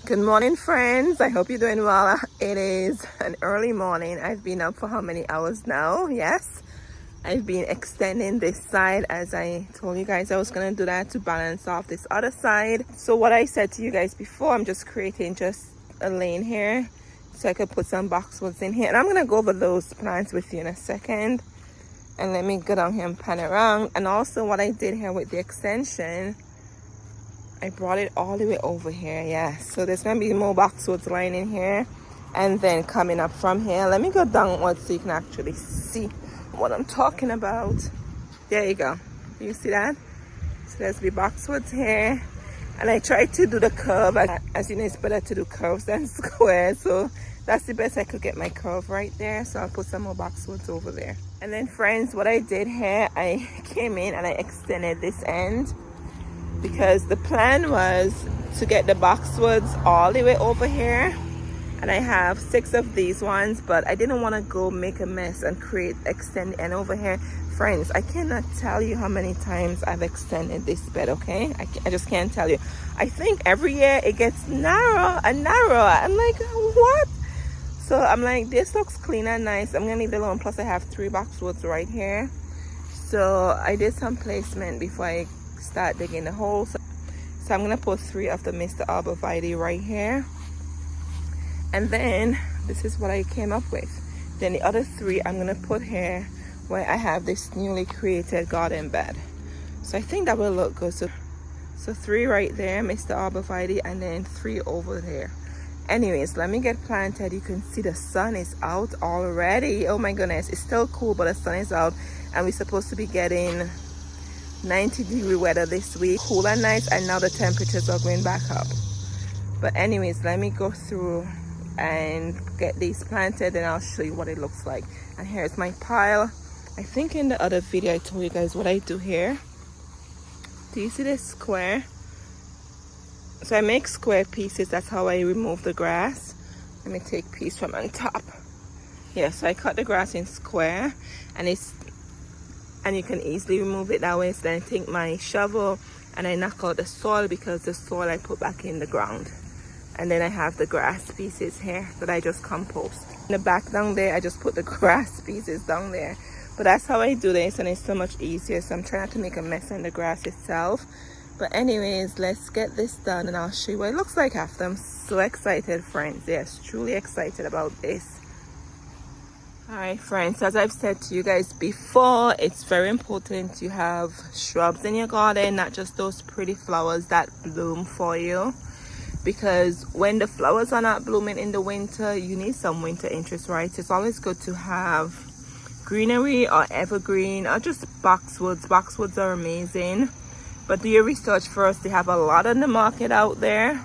Good morning, friends. I hope you're doing well. It is an early morning. I've been up for how many hours now? Yes, I've been extending this side as I told you guys I was going to do that to balance off this other side. So what I said to you guys before, I'm just creating just a lane here so I could put some boxwoods in here. And I'm going to go over those plants with you in a second. And let me go down here and pan around. And also what I did here with the extension, I brought it all the way over here. Yeah, so there's gonna be more boxwoods lying in here and then coming up from here. Let me go downwards so you can actually see what I'm talking about. There you go. You see that? So there's be boxwoods here, and I tried to do the curve. As you know, it's better to do curves than squares, so that's the best I could get my curve right there. So I'll put some more boxwoods over there. And then, friends, what I did here, I came in and I extended this end, because the plan was to get the boxwoods all the way over here, and I have 6 of these ones, but I didn't want to go make a mess and extend the end over here. Friends, I cannot tell you how many times I've extended this bed. Okay, I just can't tell you. I think every year it gets narrower and narrower. I'm like, what? So I'm like, this looks clean and nice. I'm gonna leave it alone. Plus I have 3 boxwoods right here, so I did some placement before I start digging the hole. So I'm gonna put 3 of the Mr. Arborvitae right here, and then this is what I came up with. Then the other 3 I'm gonna put here where I have this newly created garden bed. So I think that will look good. So 3 right there, Mr. Arborvitae, and then 3 over there. Anyways, let me get planted. You can see the sun is out already. Oh my goodness, it's still cool, but the sun is out, and we're supposed to be getting 90-degree weather this week. Cool and nice, and now the temperatures are going back up. But anyways, let me go through and get these planted, and I'll show you what it looks like. And here's my pile. I think in the other video I told you guys what I do here. Do you see this square? So I make square pieces. That's how I remove the grass. Let me take a piece from on top. Yeah, so I cut the grass in square, and you can easily remove it that way. So then I take my shovel and I knock out the soil, because the soil I put back in the ground. And then I have the grass pieces here that I just compost. In the back down there, I just put the grass pieces down there. But that's how I do this, and it's so much easier. So I'm trying not to make a mess on the grass itself. But anyways, let's get this done and I'll show you what it looks like after. I'm so excited, friends. Yes, truly excited about this. Alright, friends, as I've said to you guys before, it's very important to have shrubs in your garden, not just those pretty flowers that bloom for you. Because when the flowers are not blooming in the winter, you need some winter interest, right? It's always good to have greenery or evergreen or just boxwoods. Boxwoods are amazing. But do your research first. They have a lot on the market out there.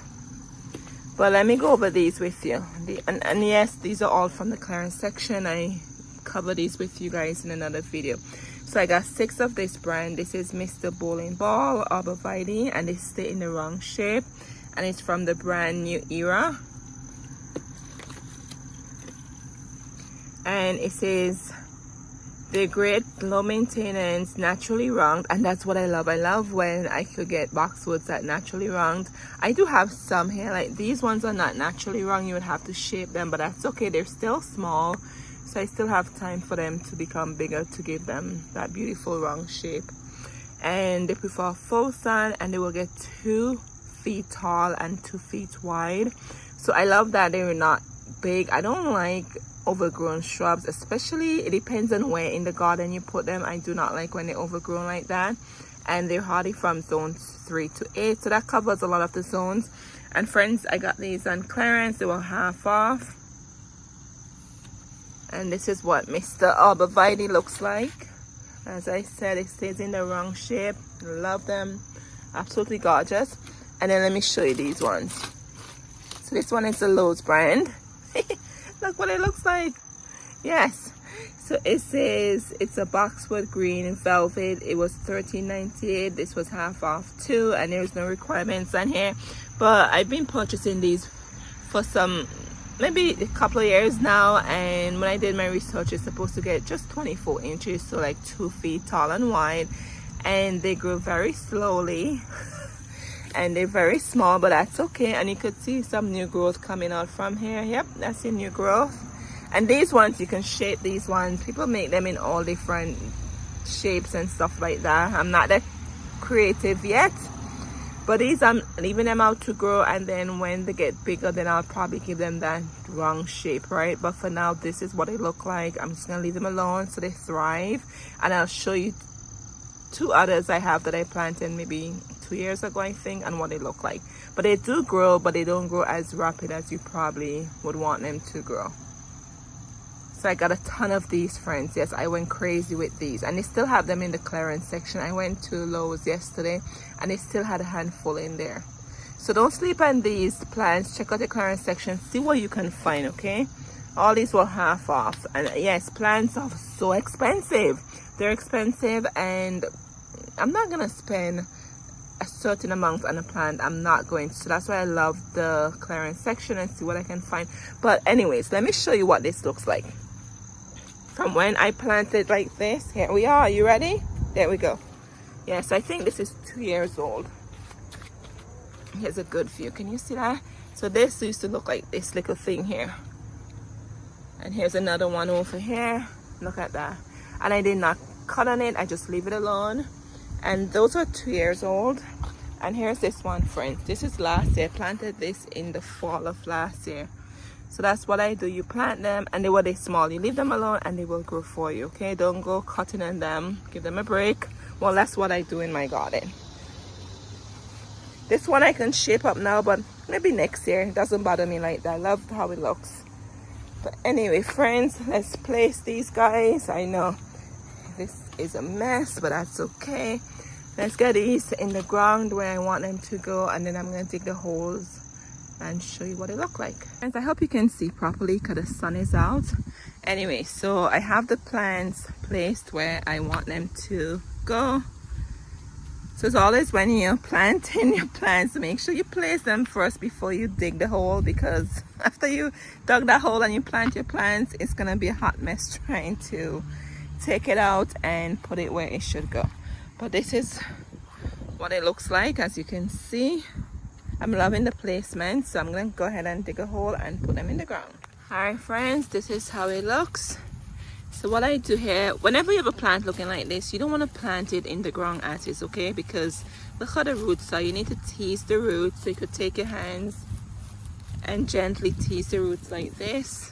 But let me go over these with you. And yes, these are all from the clearance section. I cover these with you guys in another video. So I got 6 of this brand. This is Mr. Bowling Ball Arborvitae, and they stay in the wrong shape. And it's from the brand New Era. And it says, they're great, low maintenance, naturally round, and that's what I love. I love when I could get boxwoods that naturally round. I do have some here, like these ones are not naturally round. You would have to shape them, but that's okay. They're still small, so I still have time for them to become bigger to give them that beautiful round shape. And they prefer full sun, and they will get 2 feet tall and 2 feet wide. So I love that they're not big. I don't like overgrown shrubs, especially, it depends on where in the garden you put them. I do not like when they're overgrown like that. And they're hardy from zones 3 to 8, so that covers a lot of the zones. And friends, I got these on clearance. They were half off, and this is what Mr. Arborvitae looks like. As I said, it stays in the wrong shape. Love them, absolutely gorgeous. And then let me show you these ones. So this one is the Lowe's brand. Look what it looks like. Yes, so it says it's a boxwood green velvet. It was $13.98. This was half off too, and there's no requirements on here. But I've been purchasing these for maybe a couple of years now, and when I did my research, it's supposed to get just 24 inches, so like 2 feet tall and wide, and they grow very slowly. and they're very small, but that's okay. And you could see some new growth coming out from here. Yep, that's the new growth. And these ones, you can shape these ones. People make them in all different shapes and stuff like that. I'm not that creative yet, but these I'm leaving them out to grow, and then when they get bigger, then I'll probably give them that round shape, right? But for now, this is what they look like. I'm just gonna leave them alone so they thrive, and I'll show you 2 others I have that I planted maybe 2 years ago, I think, and what they look like. But they do grow, but they don't grow as rapid as you probably would want them to grow. So I got a ton of these, friends. Yes, I went crazy with these, and they still have them in the clearance section. I went to Lowe's yesterday and they still had a handful in there. So don't sleep on these plants. Check out the clearance section, see what you can find, okay? All these were half off. And yes, plants are so expensive. They're expensive, and I'm not gonna spend a certain amount on a plant. I'm not going to. So that's why I love the clearance section and see what I can find. But anyways, let me show you what this looks like from when I planted like this. Here we are. You ready? There we go. Yes, I think this is 2 years old. Here's a good view. Can you see that? So this used to look like this little thing here, and here's another one over here. Look at that. And I did not cut on it. I just leave it alone. And those are 2 years old. And here's this one, friends. This is last year. I planted this in the fall of last year. So that's what I do. You plant them, and they were this small. You leave them alone and they will grow for you, okay? Don't go cutting on them. Give them a break. Well, that's what I do in my garden. This one I can shape up now, but maybe next year. It doesn't bother me like that. I love how it looks. But anyway, friends, let's place these guys. I know this is a mess, but that's okay. Let's get these in the ground where I want them to go, and then I'm going to dig the holes and show you what they look like. Friends, I hope you can see properly because the sun is out. Anyway, so I have the plants placed where I want them to go. So as always, when you're planting your plants, make sure you place them first before you dig the hole, because after you dug that hole and you plant your plants, it's gonna be a hot mess trying to take it out and put it where it should go. But this is what it looks like. As you can see, I'm loving the placement, so I'm gonna go ahead and dig a hole and put them in the ground. All right, friends, this is how it looks. So what I do here, whenever you have a plant looking like this, you don't want to plant it in the ground as is, okay? Because look how the roots are. You need to tease the roots. So you could take your hands and gently tease the roots like this.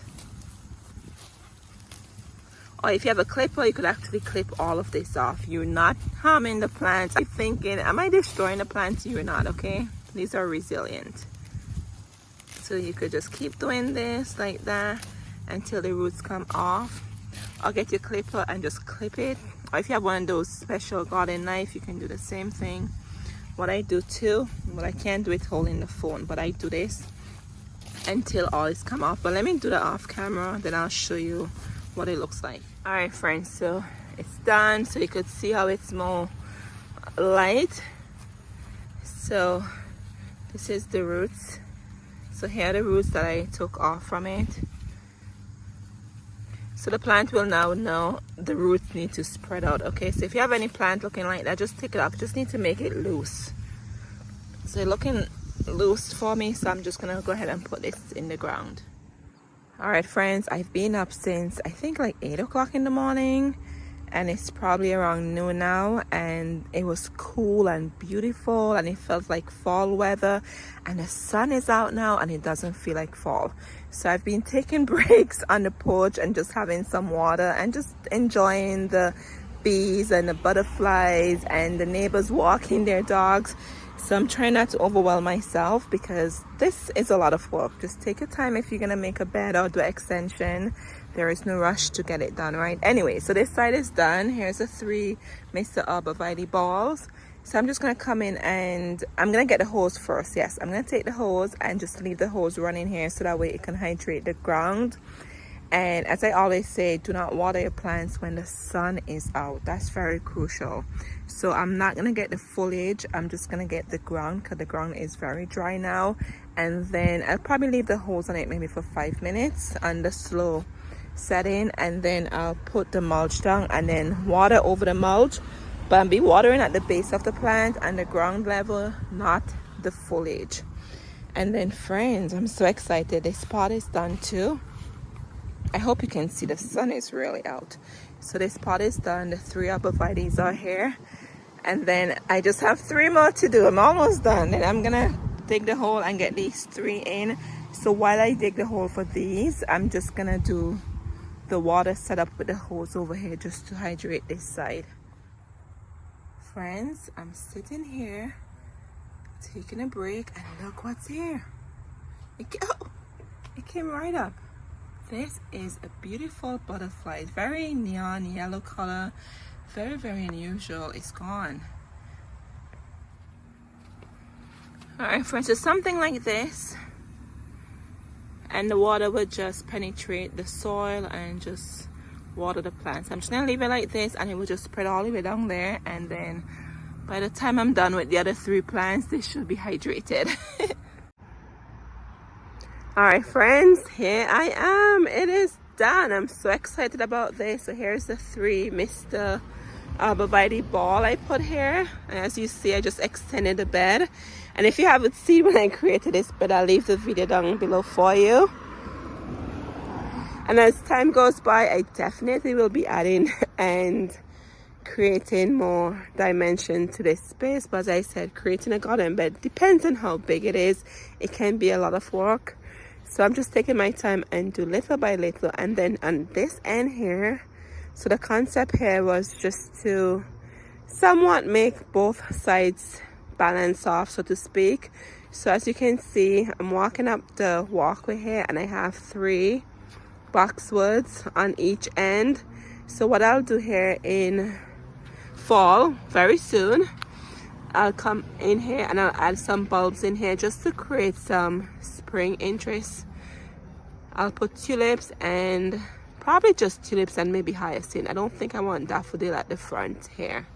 Or if you have a clipper, you could actually clip all of this off. You're not harming the plant. You're thinking, am I destroying the plant? You're not, okay? These are resilient. So you could just keep doing this like that until the roots come off. Or get your clipper and just clip it. Or if you have one of those special garden knife, you can do the same thing. What I do too, but I can't do it holding the phone, but I do this until all is come off. But let me do that off camera, then I'll show you what it looks like. All right, friends, so it's done. So you could see how it's more light. So this is the roots. So here are the roots that I took off from it. So the plant will now know the roots need to spread out, okay? So if you have any plant looking like that, just take it off. You just need to make it loose. So it's looking loose for me, so I'm just gonna go ahead and put this in the ground. All right, friends, I've been up since I think like 8 o'clock in the morning, and it's probably around noon now, and it was cool and beautiful, and it felt like fall weather, and the sun is out now and it doesn't feel like fall. So I've been taking breaks on the porch and just having some water and just enjoying the bees and the butterflies and the neighbors walking their dogs. So I'm trying not to overwhelm myself, because this is a lot of work. Just take your time if you're gonna make a bed or do an extension. There is no rush to get it done, right? Anyway, so this side is done. Here's the 3 Mr. Arborvitae balls. So I'm just gonna come in and I'm gonna get the hose first. Yes, I'm gonna take the hose and just leave the hose running here so that way it can hydrate the ground. And as I always say, do not water your plants when the sun is out. That's very crucial. So I'm not gonna get the foliage, I'm just gonna get the ground, because the ground is very dry now. And then I'll probably leave the hose on it maybe for 5 minutes on the slow setting, and then I'll put the mulch down and then water over the mulch. But I'll be watering at the base of the plant and the ground level, not the foliage. And then friends, I'm so excited. This pot is done too. I hope you can see the sun is really out. So this pot is done. The 3 varieties are here. And then I just have 3 more to do. I'm almost done. And I'm gonna dig the hole and get these 3 in. So while I dig the hole for these, I'm just gonna do the water setup with the hose over here just to hydrate this side. Friends, I'm sitting here taking a break, and look what's here. It came right up. This is a beautiful butterfly. It's very neon yellow color, very, very unusual. It's gone. All right, friends, so something like this, and the water would just penetrate the soil and just water the plants. I'm just gonna leave it like this, and it will just spread all the way down there, and then by the time I'm done with the other 3 plants, they should be hydrated. All right, friends, here I am. It is done. I'm so excited about this. So here's the 3 Mr. Arborvitae ball I put here. And as you see, I just extended the bed. And if you haven't seen when I created this bed, I'll leave the video down below for you. And as time goes by, I definitely will be adding and creating more dimension to this space. But as I said, creating a garden bed depends on how big it is. It can be a lot of work. So I'm just taking my time and do little by little. And then on this end here, so the concept here was just to somewhat make both sides balance off, so to speak. So as you can see, I'm walking up the walkway here, and I have 3 boxwoods on each end. So what I'll do here in fall, very soon, I'll come in here and I'll add some bulbs in here just to create some spring interest. I'll put tulips, and probably just tulips and maybe hyacinth. I don't think I want daffodil at the front here.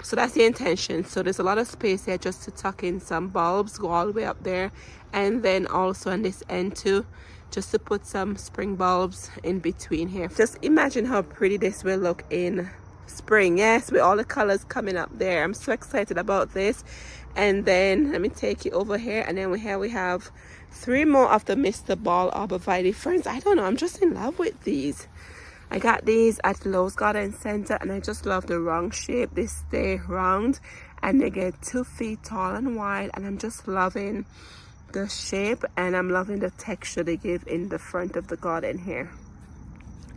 So that's the intention. So there's a lot of space here just to tuck in some bulbs, go all the way up there, and then also on this end too, just to put some spring bulbs in between here. Just imagine how pretty this will look in spring. Yes, with all the colors coming up there. I'm so excited about this. And then let me take you over here, and then here we have 3 more of the Mr. Ball Arborvitae. Friends, I don't know, I'm just in love with these. I got these at Lowe's Garden Center, and I just love the round shape. They stay round and they get 2 feet tall and wide, and I'm just loving the shape, and I'm loving the texture they give in the front of the garden here.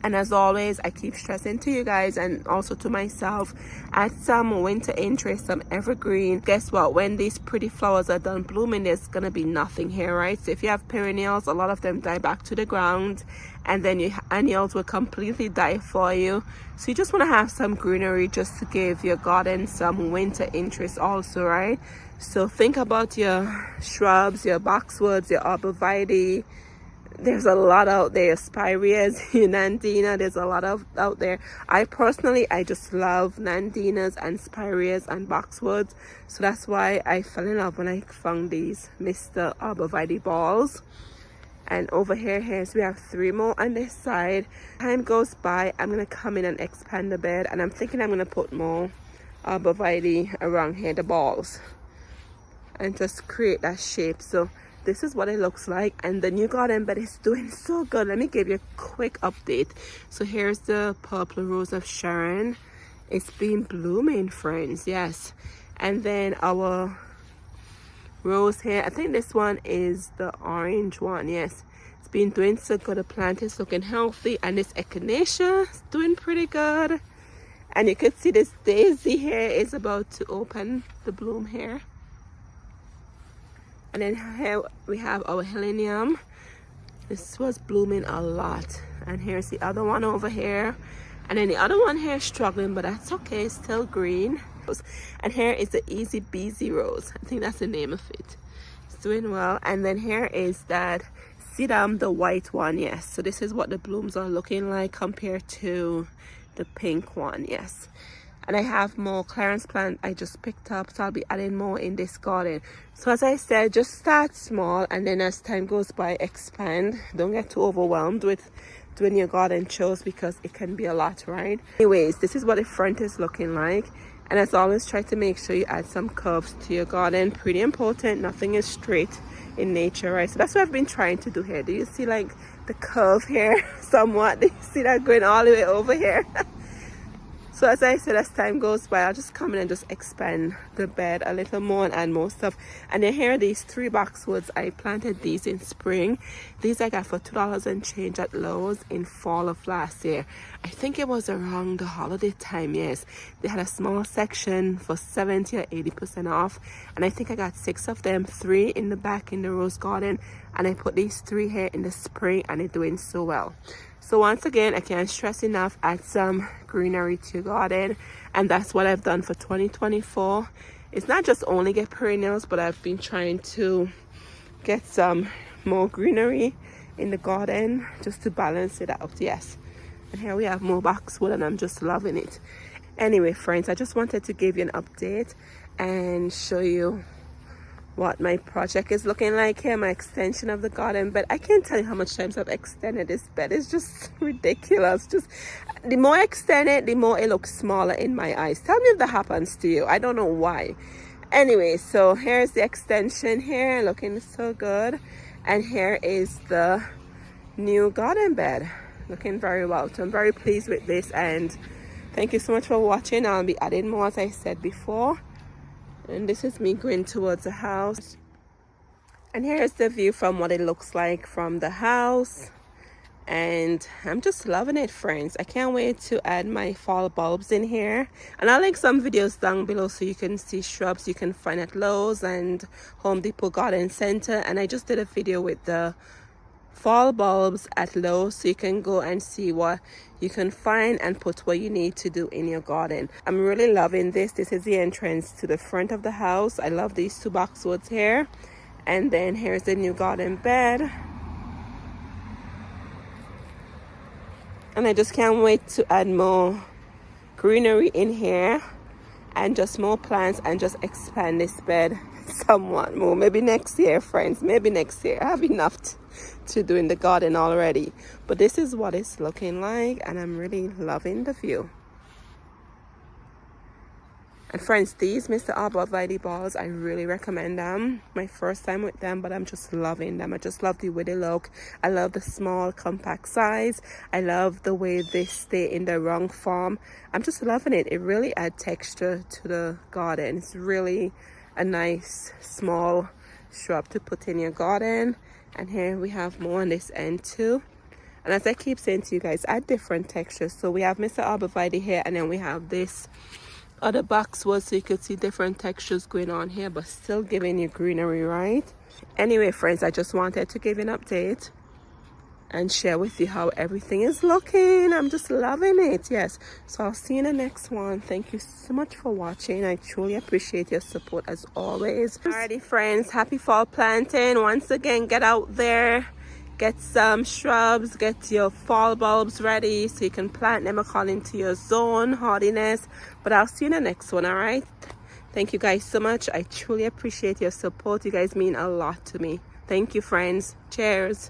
And as always, I keep stressing to you guys and also to myself, add some winter interest, some evergreen. Guess what? When these pretty flowers are done blooming, there's gonna be nothing here, right? So if you have perennials, a lot of them die back to the ground, and then your annuals will completely die for you. So you just want to have some greenery just to give your garden some winter interest also, right? So think about your shrubs, your boxwoods, your arborvitae. There's a lot out there. Spireas, nandina, there's a lot of out there. I just love nandinas and spireas and boxwoods. So that's why I fell in love when I found these Mr. Arborvitae balls. And over here, we have 3 more on this side. Time goes by, I'm gonna come in and expand the bed, and I'm thinking I'm gonna put more Arborvitae around here, the balls, and just create that shape. So this is what it looks like, and the new garden bed is doing so good. Let me give you a quick update. So here's the purple rose of Sharon. It's been blooming, friends. Yes. And then our rose here, I think this one is the orange one. Yes, it's been doing so good. The plant is looking healthy, and this echinacea is doing pretty good. And you can see this daisy here is about to open the bloom here. And then here we have our helenium. This was blooming a lot. And here's the other one over here. And then the other one here is struggling, but that's okay, it's still green. And here is the Easy Beezy Rose. I think that's the name of it. It's doing well. And then here is that Sedum, the white one. Yes, so this is what the blooms are looking like compared to the pink one. Yes. And I have more Clarence plant I just picked up, so I'll be adding more in this garden. So as I said, just start small, and then as time goes by, expand. Don't get too overwhelmed with doing your garden chores, because it can be a lot, right? Anyways, this is what the front is looking like. And as always, try to make sure you add some curves to your garden. Pretty important. Nothing is straight in nature, right? So that's what I've been trying to do here. Do you see like the curve here somewhat? Do you see that going all the way over here? So as I said, as time goes by, I'll just come in and just expand the bed a little more and add more stuff. And then here are these 3 boxwoods. I planted these in spring. These I got for $2 and change at Lowe's in fall of last year. I think it was around the holiday time, yes. They had a small section for 70 or 80% off. And I think I got 6 of them, 3 in the back in the rose garden. And I put these 3 here in the spring and they're doing so well. So once again, I can't stress enough, add some greenery to your garden. And that's what I've done for 2024. It's not just only get perennials, but I've been trying to get some more greenery in the garden just to balance it out. Yes. And here we have more boxwood and I'm just loving it. Anyway, friends, I just wanted to give you an update and show you what my project is looking like here, my extension of the garden bed. I can't tell you how much times I've extended this bed. It's just ridiculous. Just the more I extend it, the more it looks smaller in my eyes. Tell me if that happens to you. I don't know why. Anyway, so here's the extension here, looking so good. And here is the new garden bed, looking very well. So I'm very pleased with this, and thank you so much for watching. I'll be adding more, as I said before. And this is me going towards the house. And here's the view from what it looks like from the house. And I'm just loving it, friends. I can't wait to add my fall bulbs in here. And I'll link some videos down below so you can see shrubs you can find at Lowe's and Home Depot Garden Center. And I just did a video with the fall bulbs at Lowe's, so you can go and see what you can find and put what you need to do in your garden. I'm really loving this. This is the entrance to the front of the house. I love these 2 boxwoods here. And then here's the new garden bed. And I just can't wait to add more greenery in here and just more plants and just expand this bed somewhat more. Maybe next year, friends. Maybe next year. I have enough to do in the garden already. But this is what it's looking like, and I'm really loving the view. And friends, these Mr. Arborvitae balls, I really recommend them. My first time with them, but I'm just loving them. I just love the way they look. I love the small compact size. I love the way they stay in the wrong form. I'm just loving it. It really adds texture to the garden. It's really a nice small shrub to put in your garden. And here we have more on this end too. And as I keep saying to you guys, add different textures. So we have Mr. Arborvitae here, and then we have this other boxwood, so you could see different textures going on here, but still giving you greenery, right? Anyway, friends, I just wanted to give you an update and share with you how everything is looking. I'm just loving it. Yes, so I'll see you in the next one. Thank you so much for watching. I truly appreciate your support as always. Alrighty, friends, happy fall planting. Once again, get out there, get some shrubs, get your fall bulbs ready so you can plant them according to your zone hardiness. But I'll see you in the next one. All right, thank you guys so much. I truly appreciate your support. You guys mean a lot to me. Thank you, friends. Cheers.